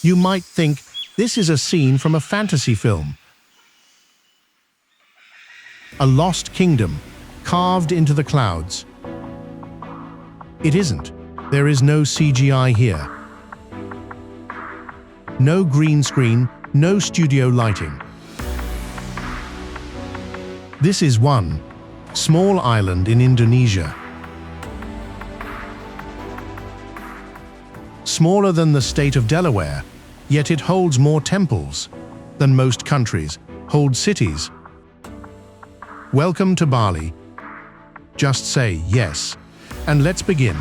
You might think this is a scene from a fantasy film. A lost kingdom, carved into the clouds. It isn't. There is no CGI here. No green screen, no studio lighting. This is one small island in Indonesia. Smaller than the state of Delaware, yet it holds more temples than most countries hold cities. Welcome to Bali. Just say yes, and let's begin.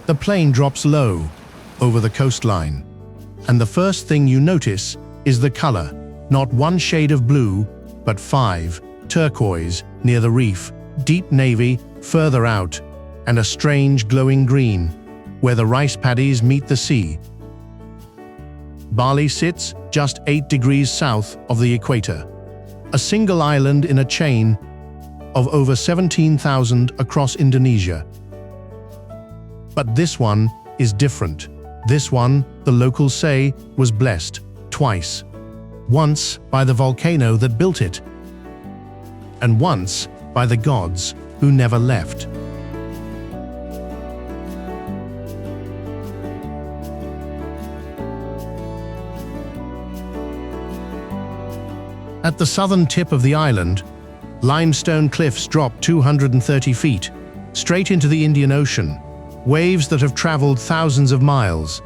The plane drops low over the coastline, and the first thing you notice is the color, not one shade of blue, but 5, turquoise near the reef, deep navy further out, and a strange glowing green where the rice paddies meet the sea. Bali sits just 8 degrees south of the equator, a single island in a chain of over 17,000 across Indonesia. But this one is different. This one, the locals say, was blessed twice. Once by the volcano that built it, and once by the gods who never left. At the southern tip of the island, limestone cliffs drop 230 feet, straight into the Indian Ocean. Waves that have traveled thousands of miles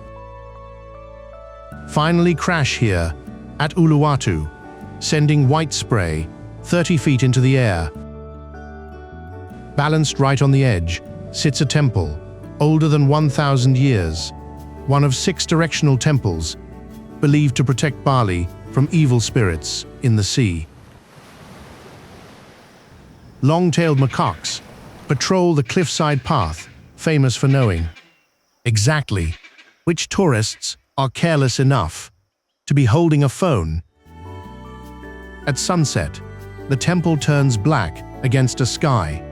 finally crash here at Uluwatu, sending white spray 30 feet into the air. Balanced right on the edge sits a temple, older than 1,000 years, one of 6 directional temples, believed to protect Bali from evil spirits in the sea. Long-tailed macaques patrol the cliffside path, famous for knowing exactly which tourists are careless enough to be holding a phone. At sunset, the temple turns black against a sky,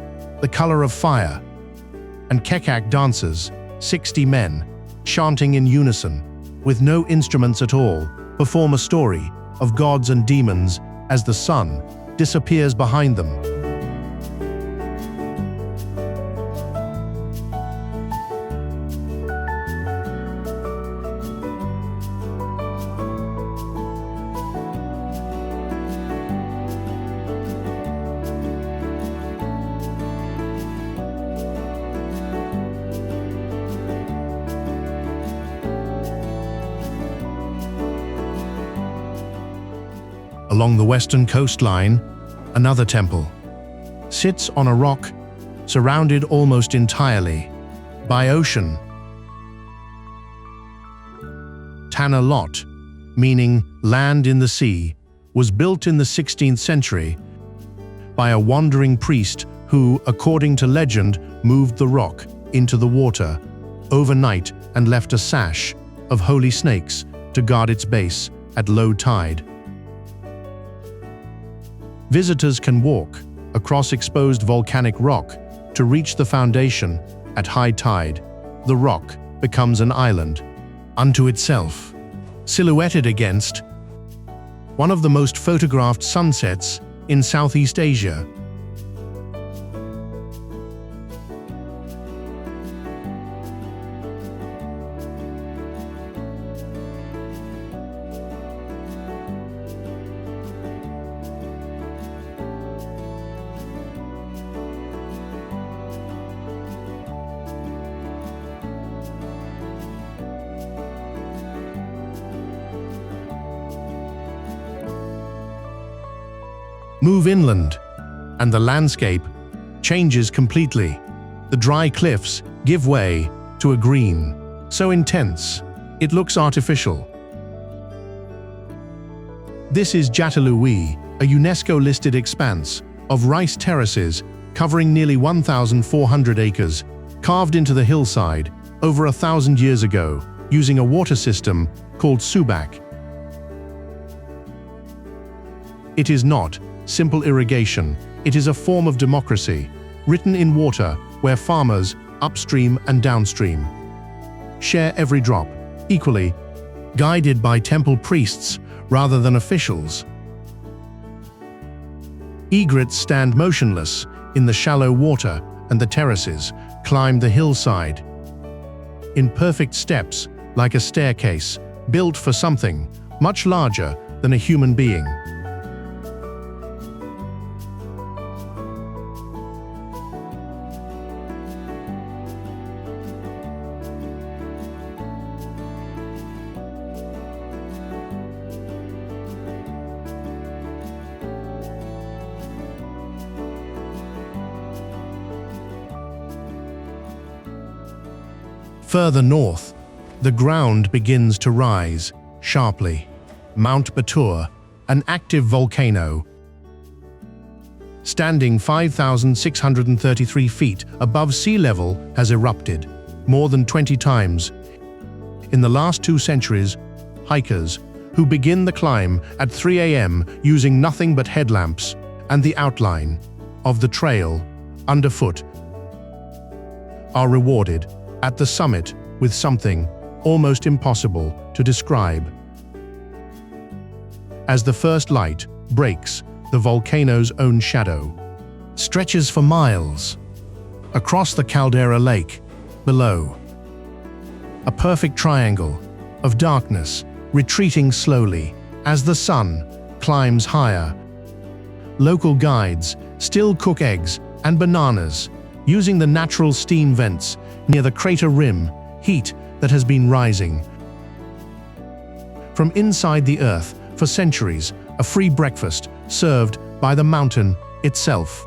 the color of fire, and kekak dancers, 60 men, chanting in unison, with no instruments at all, perform a story of gods and demons as the sun disappears behind them. Along the western coastline, another temple sits on a rock surrounded almost entirely by ocean. Tanah Lot, meaning land in the sea, was built in the 16th century by a wandering priest who, according to legend, moved the rock into the water overnight and left a sash of holy snakes to guard its base at low tide. Visitors can walk across exposed volcanic rock to reach the foundation at high tide. The rock becomes an island unto itself, silhouetted against one of the most photographed sunsets in Southeast Asia. Move inland, and the landscape changes completely. The dry cliffs give way to a green, so intense it looks artificial. This is Jatalui, a UNESCO-listed expanse of rice terraces covering nearly 1,400 acres, carved into the hillside over 1,000 years ago using a water system called Subak. It is not simple irrigation, it is a form of democracy, written in water where farmers, upstream and downstream, share every drop, equally, guided by temple priests rather than officials. Egrets stand motionless in the shallow water, and the terraces climb the hillside in perfect steps, like a staircase built for something much larger than a human being. Further north, the ground begins to rise sharply. Mount Batur, an active volcano, standing 5,633 feet above sea level, has erupted more than 20 times. In the last 2 centuries, hikers who begin the climb at 3 a.m. using nothing but headlamps and the outline of the trail underfoot are rewarded at the summit with something almost impossible to describe. As the first light breaks, the volcano's own shadow stretches for miles across the caldera lake below. A perfect triangle of darkness retreating slowly as the sun climbs higher. Local guides still cook eggs and bananas using the natural steam vents near the crater rim, heat that has been rising from inside the earth for centuries, a free breakfast served by the mountain itself.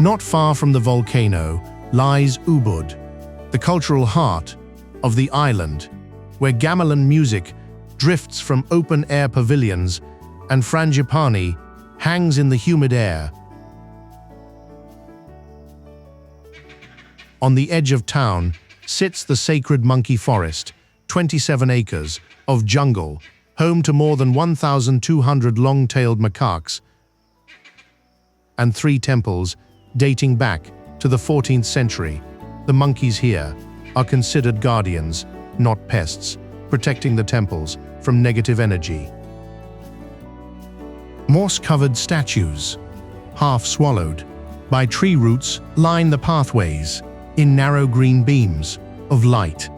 Not far from the volcano lies Ubud, the cultural heart of the island, where gamelan music drifts from open-air pavilions and frangipani hangs in the humid air. On the edge of town sits the sacred monkey forest, 27 acres of jungle, home to more than 1,200 long-tailed macaques, and 3 temples dating back to the 14th century. The monkeys here are considered guardians, not pests, protecting the temples from negative energy. Moss-covered statues, half swallowed by tree roots, line the pathways in narrow green beams of light.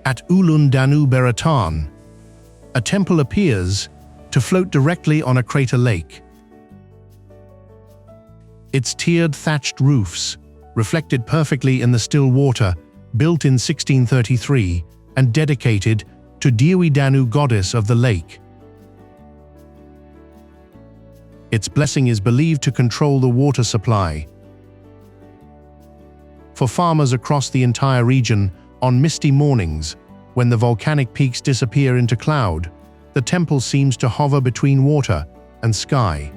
At Ulun Danu Beratan, a temple appears to float directly on a crater lake. Its tiered thatched roofs, reflected perfectly in the still water, built in 1633 and dedicated to Dewi Danu, goddess of the lake. Its blessing is believed to control the water supply for farmers across the entire region. On misty mornings, when the volcanic peaks disappear into cloud, the temple seems to hover between water and sky.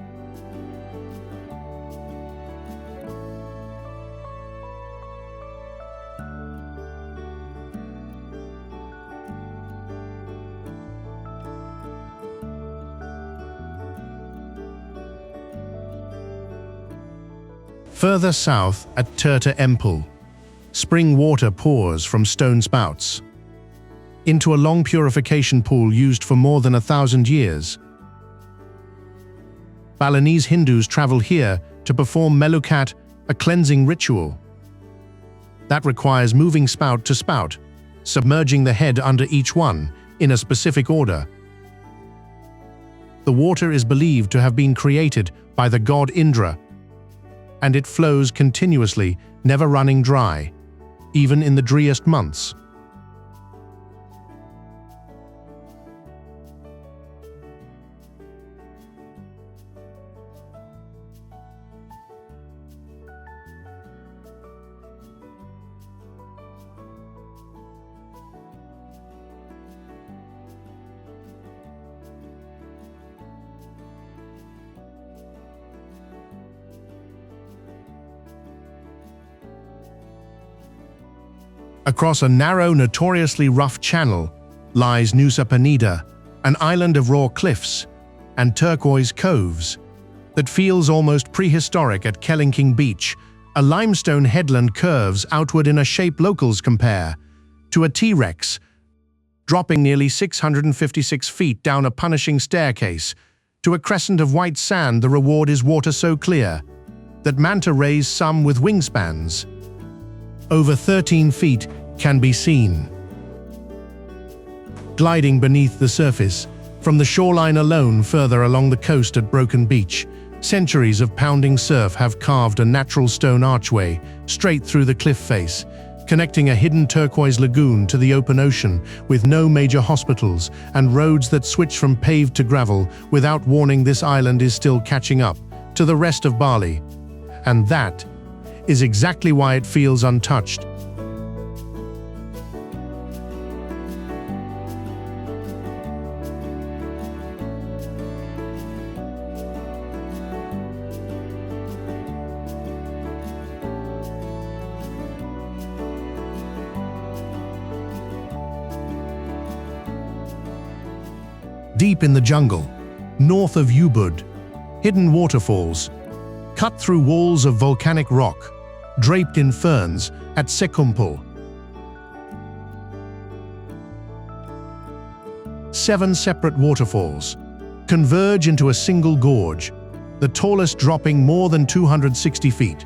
Further south at Terraces, spring water pours from stone spouts into a long purification pool used for more than 1,000 years. Balinese Hindus travel here to perform melukat, a cleansing ritual that requires moving spout to spout, submerging the head under each one in a specific order. The water is believed to have been created by the god Indra, and it flows continuously, never running dry, even in the driest months. Across a narrow, notoriously rough channel lies Nusa Penida, an island of raw cliffs and turquoise coves that feels almost prehistoric at Kelingking Beach. A limestone headland curves outward in a shape locals compare to a T-Rex, dropping nearly 656 feet down a punishing staircase to a crescent of white sand. The reward is water so clear that manta rays, some with wingspans over 13 feet, can be seen gliding beneath the surface. From the shoreline alone, further along the coast at Broken Beach, centuries of pounding surf have carved a natural stone archway straight through the cliff face, connecting a hidden turquoise lagoon to the open ocean with no major hospitals and roads that switch from paved to gravel without warning. This island is still catching up to the rest of Bali, and that is exactly why it feels untouched. Deep in the jungle, north of Ubud, hidden waterfalls, cut through walls of volcanic rock, draped in ferns at Sekumpul. 7 separate waterfalls converge into a single gorge, the tallest dropping more than 260 feet.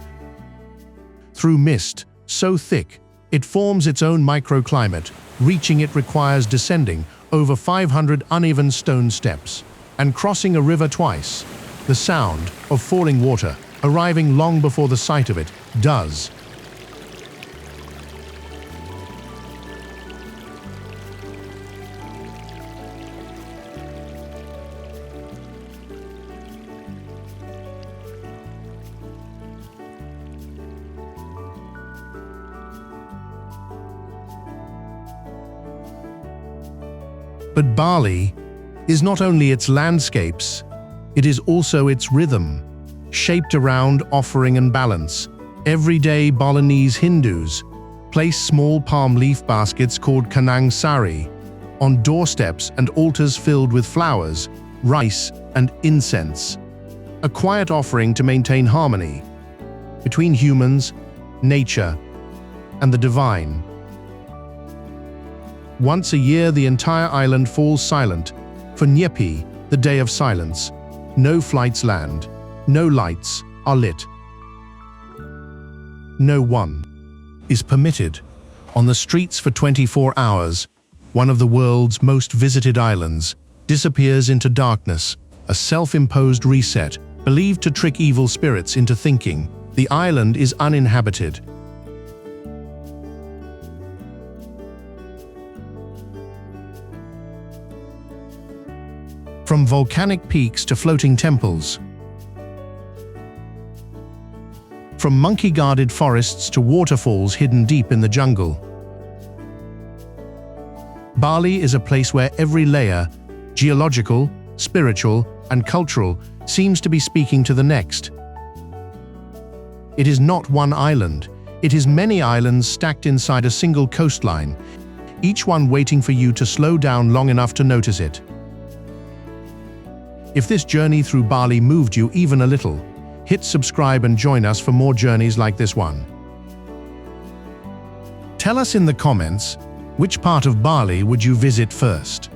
Through mist so thick, it forms its own microclimate. Reaching it requires descending over 500 uneven stone steps and crossing a river twice. The sound of falling water, arriving long before the sight of it does. But Bali is not only its landscapes, it is also its rhythm, shaped around offering and balance. Everyday Balinese Hindus place small palm leaf baskets called kanang sari on doorsteps and altars filled with flowers, rice, and incense, a quiet offering to maintain harmony between humans, nature, and the divine. Once a year, the entire island falls silent for Nyepi, the day of silence. No flights land, no lights are lit. No one is permitted on the streets for 24 hours. One of the world's most visited islands disappears into darkness, a self-imposed reset, believed to trick evil spirits into thinking the island is uninhabited. From volcanic peaks to floating temples, from monkey-guarded forests to waterfalls hidden deep in the jungle, Bali is a place where every layer, geological, spiritual, and cultural, seems to be speaking to the next. It is not one island, it is many islands stacked inside a single coastline, each one waiting for you to slow down long enough to notice it. If this journey through Bali moved you even a little, hit hit subscribe and join us for more journeys like this one. Tell us in the comments, which part of Bali would you visit first?